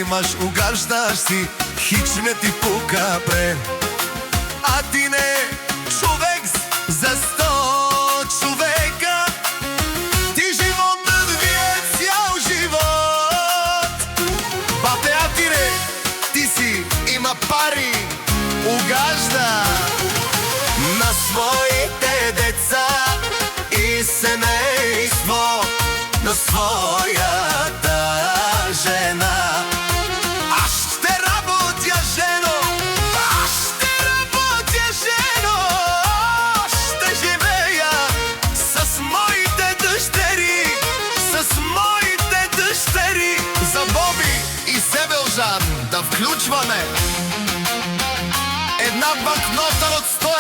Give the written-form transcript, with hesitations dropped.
имаш, угаждаш си, хич не ти пука бре. А ти не човек за 100 човека, ти живот над вие цял живот. Бабе, а ти не, ти си има пари, угажда на своите деца и семейство, на своята жена. Аз ще работя, жено, аз ще работя, жено, ще живея с моите дъщери, с моите дъщери. За Боби и Себелжан да включваме една банкнота от 100